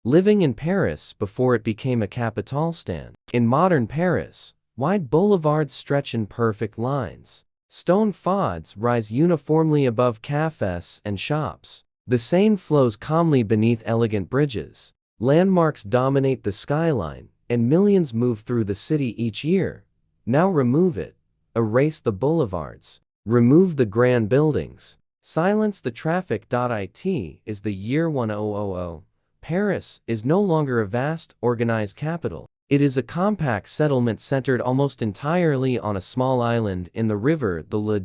living in Paris before it became a capital stand. In modern Paris, wide boulevards stretch in perfect lines. Stone facades rise uniformly above cafés and shops. The Seine flows calmly beneath elegant bridges. Landmarks dominate the skyline, and millions move through the city each year. Now remove it. Erase the boulevards. Remove the grand buildings. Silence the traffic. It is the year 1000. Paris is no longer a vast, organized capital. It is a compact settlement centered almost entirely on a small island in the river, the la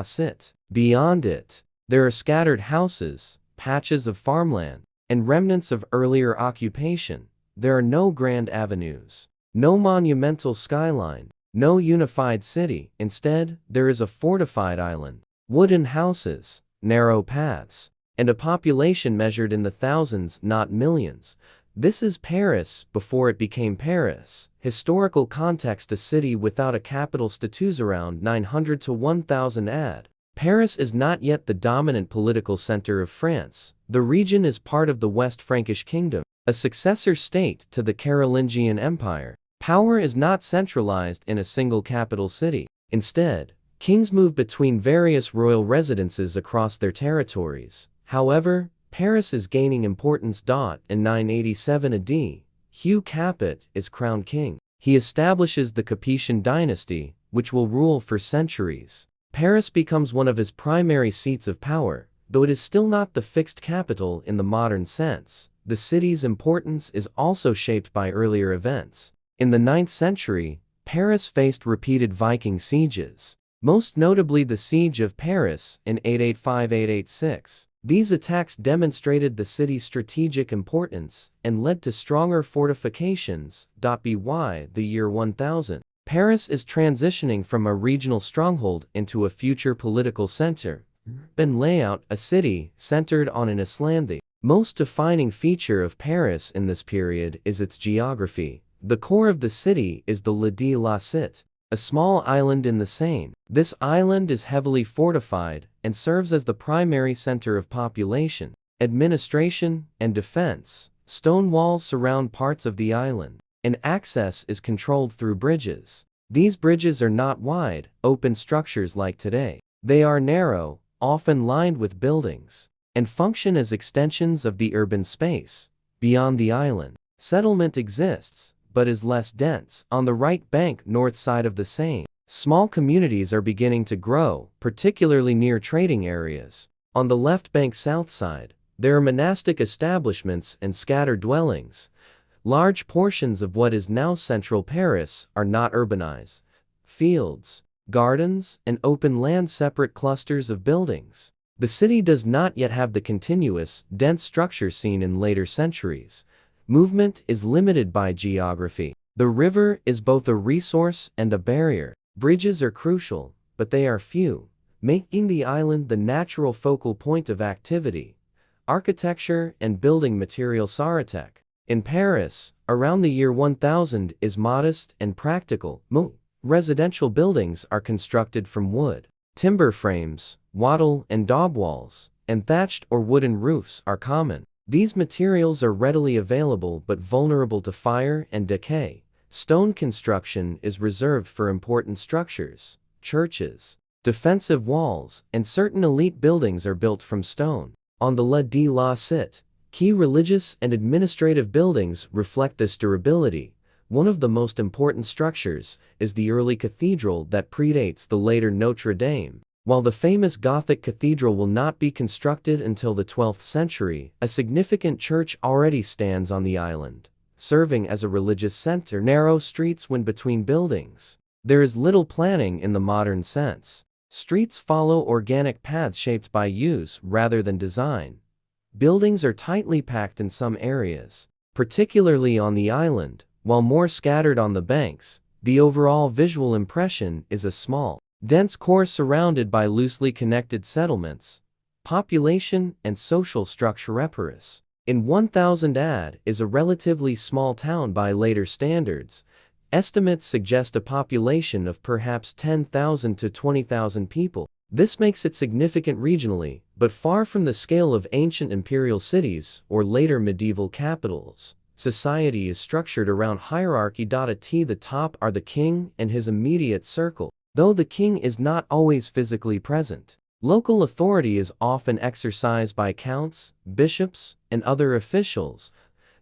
Cité. Beyond it, there are scattered houses, patches of farmland, and remnants of earlier occupation. There are no grand avenues, no monumental skyline, no unified city. Instead, there is a fortified island, wooden houses, narrow paths, and a population measured in the thousands, not millions. This is Paris before it became Paris. Historical context: a city without a capital status around 900 to 1000 AD. Paris is not yet the dominant political center of France. The region is part of the West Frankish Kingdom, a successor state to the Carolingian Empire. Power is not centralized in a single capital city. Instead, kings move between various royal residences across their territories. However, Paris is gaining importance. In 987 AD, Hugh Capet is crowned king. He establishes the Capetian dynasty, which will rule for centuries. Paris becomes one of his primary seats of power, though it is still not the fixed capital in the modern sense. The city's importance is also shaped by earlier events. In the 9th century, Paris faced repeated Viking sieges, most notably the Siege of Paris in 885–886. These attacks demonstrated the city's strategic importance and led to stronger fortifications. By the year 1000, Paris is transitioning from a regional stronghold into a future political center. Urban layout: a city centered on an island. The most defining feature of Paris in this period is its geography. The core of the city is the la Cité, a small island in the Seine. This island is heavily fortified and serves as the primary center of population, administration, and defense. Stone walls surround parts of the island, and access is controlled through bridges. These bridges are not wide, open structures like today. They are narrow, often lined with buildings, and function as extensions of the urban space. Beyond the island, settlement exists, but is less dense. On the right bank, north side of the Seine, small communities are beginning to grow, particularly near trading areas. On the left bank, south side, there are monastic establishments and scattered dwellings. Large portions of what is now central Paris are not urbanized. Fields, gardens, and open land separate clusters of buildings. The city does not yet have the continuous, dense structure seen in later centuries. Movement is limited by geography. The river is both a resource and a barrier. Bridges are crucial, but they are few, making the island the natural focal point of activity. Architecture and building materials. In Paris, around the year 1000 is modest and practical. Residential buildings are constructed from wood. Timber frames, wattle and daub walls, and thatched or wooden roofs are common. These materials are readily available but vulnerable to fire and decay. Stone construction is reserved for important structures, churches, defensive walls, and certain elite buildings are built from stone. On the la Cité, key religious and administrative buildings reflect this durability. One of the most important structures is the early cathedral that predates the later Notre Dame. While the famous Gothic cathedral will not be constructed until the 12th century, a significant church already stands on the island, serving as a religious center. Narrow streets when between buildings. There is little planning in the modern sense. Streets follow organic paths shaped by use rather than design. Buildings are tightly packed in some areas, particularly on the island, while more scattered on the banks. The overall visual impression is a small, dense core surrounded by loosely connected settlements. Population and social structure. Paris in 1000 AD is a relatively small town by later standards. Estimates suggest a population of perhaps 10,000 to 20,000 people. This makes it significant regionally, but far from the scale of ancient imperial cities or later medieval capitals. Society is structured around hierarchy. At the top are the king and his immediate circle, though the king is not always physically present. Local authority is often exercised by counts, bishops, and other officials.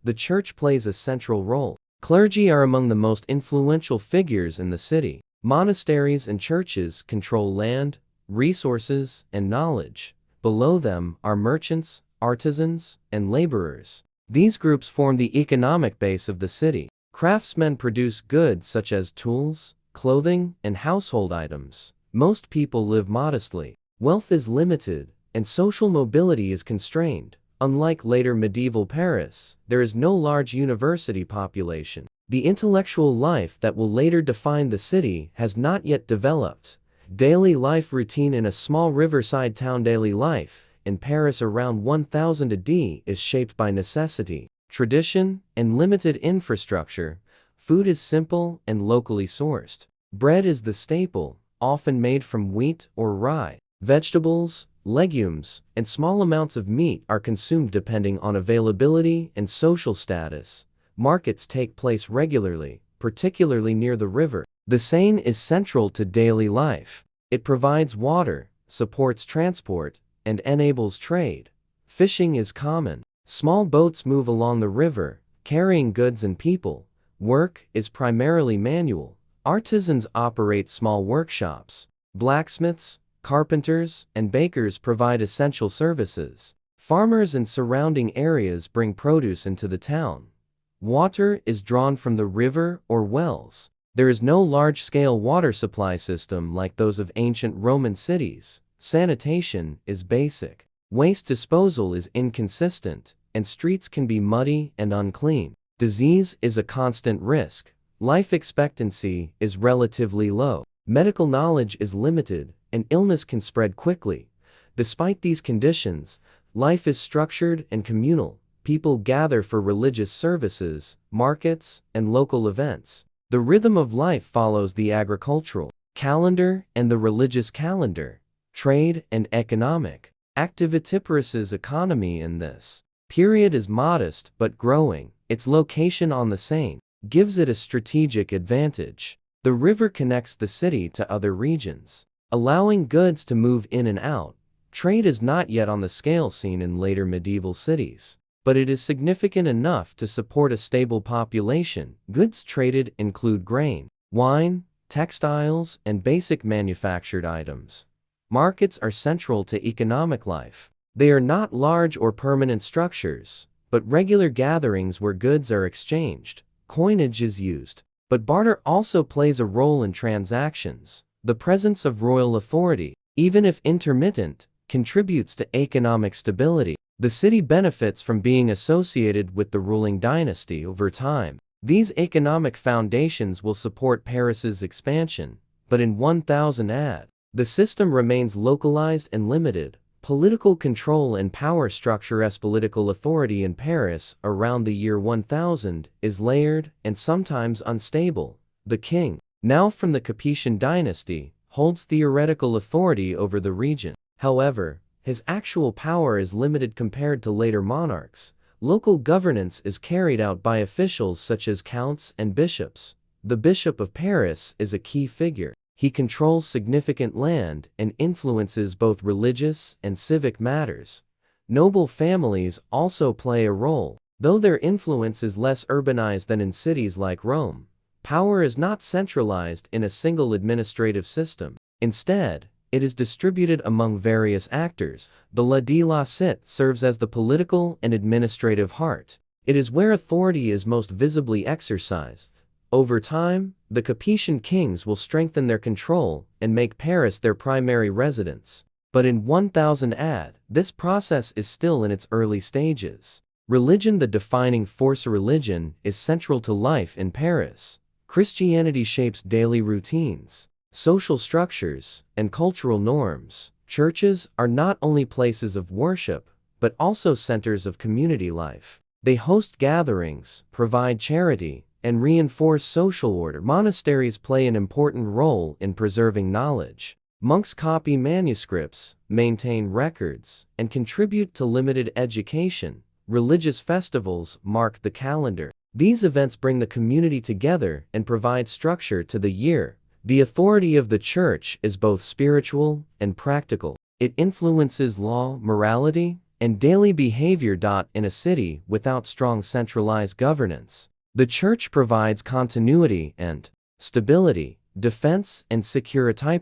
The church plays a central role. Clergy are among the most influential figures in the city. Monasteries and churches control land, resources, and knowledge. Below them are merchants, artisans, and laborers. These groups form the economic base of the city. Craftsmen produce goods such as tools, clothing, and household items. Most people live modestly. Wealth is limited, and social mobility is constrained. Unlike later medieval Paris, there is no large university population. The intellectual life that will later define the city has not yet developed. Daily life routine in a small riverside town. Daily life in Paris around 1000 AD is shaped by necessity, tradition, and limited infrastructure. Food is simple and locally sourced. Bread is the staple, often made from wheat or rye. Vegetables, legumes, and small amounts of meat are consumed depending on availability and social status. Markets take place regularly, particularly near the river. The Seine is central to daily life. It provides water, supports transport, and enables trade. Fishing is common. Small boats move along the river, carrying goods and people. Work is primarily manual. Artisans operate small workshops. Blacksmiths, carpenters, and bakers provide essential services. Farmers in surrounding areas bring produce into the town. Water is drawn from the river or wells. There is no large-scale water supply system like those of ancient Roman cities. Sanitation is basic. Waste disposal is inconsistent, and streets can be muddy and unclean. Disease is a constant risk. Life expectancy is relatively low. Medical knowledge is limited, and illness can spread quickly. Despite these conditions, life is structured and communal. People gather for religious services, markets, and local events. The rhythm of life follows the agricultural calendar and the religious calendar. Trade and economic activity. Paris's economy in this period is modest but growing. Its location on the Seine gives it a strategic advantage. The river connects the city to other regions, allowing goods to move in and out. Trade is not yet on the scale seen in later medieval cities, but it is significant enough to support a stable population. Goods traded include grain, wine, textiles, and basic manufactured items. Markets are central to economic life. They are not large or permanent structures, but regular gatherings where goods are exchanged. Coinage is used, but barter also plays a role in transactions. The presence of royal authority, even if intermittent, contributes to economic stability. The city benefits from being associated with the ruling dynasty over time. These economic foundations will support Paris's expansion, but in 1000 AD, the system remains localized and limited. Political control and power structure. As political authority in Paris around the year 1000 is layered and sometimes unstable. The king, now from the Capetian dynasty, holds theoretical authority over the region. However, his actual power is limited compared to later monarchs. Local governance is carried out by officials such as counts and bishops. The Bishop of Paris is a key figure. He controls significant land and influences both religious and civic matters. Noble families also play a role, though their influence is less urbanized than in cities like Rome. Power is not centralized in a single administrative system. Instead, it is distributed among various actors. The La de la Cité serves as the political and administrative heart. It is where authority is most visibly exercised. Over time, the Capetian kings will strengthen their control and make Paris their primary residence. But in 1000 AD, this process is still in its early stages. Religion. The defining force. Religion is central to life in Paris. Christianity shapes daily routines, social structures, and cultural norms. Churches are not only places of worship, but also centers of community life. They host gatherings, provide charity, and reinforce social order. Monasteries play an important role in preserving knowledge. Monks copy manuscripts, maintain records, and contribute to limited education. Religious festivals mark the calendar. These events bring the community together and provide structure to the year. The authority of the church is both spiritual and practical. It influences law, morality, and daily behavior. In a city without strong centralized governance, the church provides continuity and stability, defense, and security.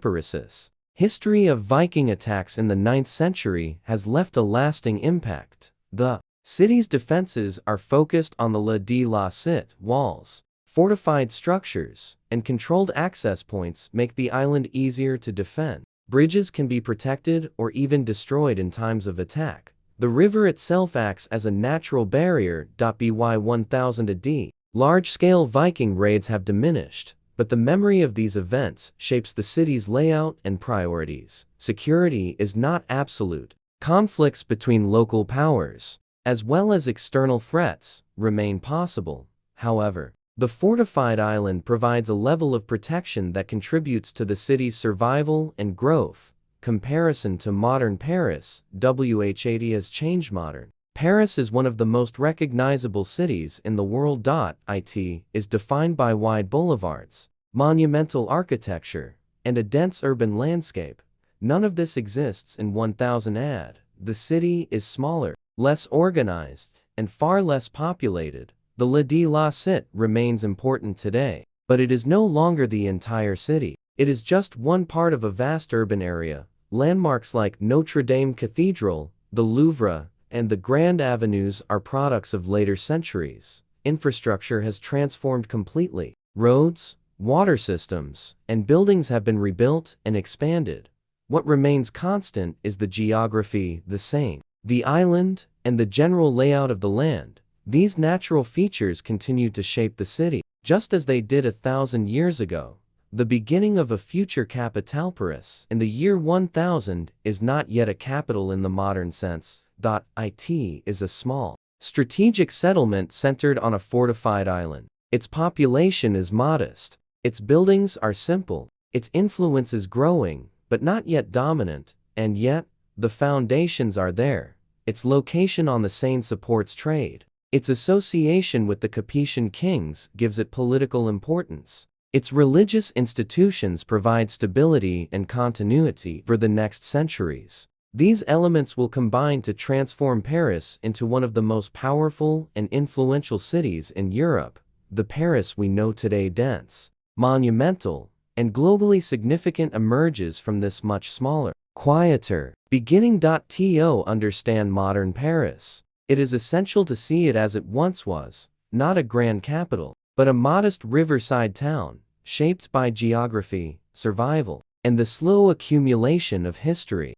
History of Viking attacks in the 9th century has left a lasting impact. The city's defenses are focused on the La de la Cité walls. Fortified structures and controlled access points make the island easier to defend. Bridges can be protected or even destroyed in times of attack. The river itself acts as a natural barrier. By 1000 AD, large-scale Viking raids have diminished, but the memory of these events shapes the city's layout and priorities. Security is not absolute. Conflicts between local powers, as well as external threats, remain possible. However, the fortified island provides a level of protection that contributes to the city's survival and growth. Comparison to modern Paris. WH80 has changed. Modern Paris is one of the most recognizable cities in the world. It is defined by wide boulevards, monumental architecture, and a dense urban landscape. None of this exists in 1000 AD. The city is smaller, less organized, and far less populated. The La de la Cité remains important today, but it is no longer the entire city. It is just one part of a vast urban area. Landmarks like Notre Dame Cathedral, the Louvre, and the Grand Avenues are products of later centuries. Infrastructure has transformed completely. Roads, water systems, and buildings have been rebuilt and expanded. What remains constant is the geography, the Seine, the island, and the general layout of the land. These natural features continue to shape the city, just as they did 1,000 years ago. The beginning of a future capital. Paris, in the year 1000, is not yet a capital in the modern sense. It is a small, strategic settlement centered on a fortified island. Its population is modest. Its buildings are simple. Its influence is growing, but not yet dominant, and yet, the foundations are there. Its location on the Seine supports trade. Its association with the Capetian kings gives it political importance. Its religious institutions provide stability and continuity for the next centuries. These elements will combine to transform Paris into one of the most powerful and influential cities in Europe. The Paris we know today, dense, monumental, and globally significant, emerges from this much smaller, quieter beginning. To understand modern Paris, it is essential to see it as it once was, not a grand capital, but a modest riverside town, shaped by geography, survival, and the slow accumulation of history.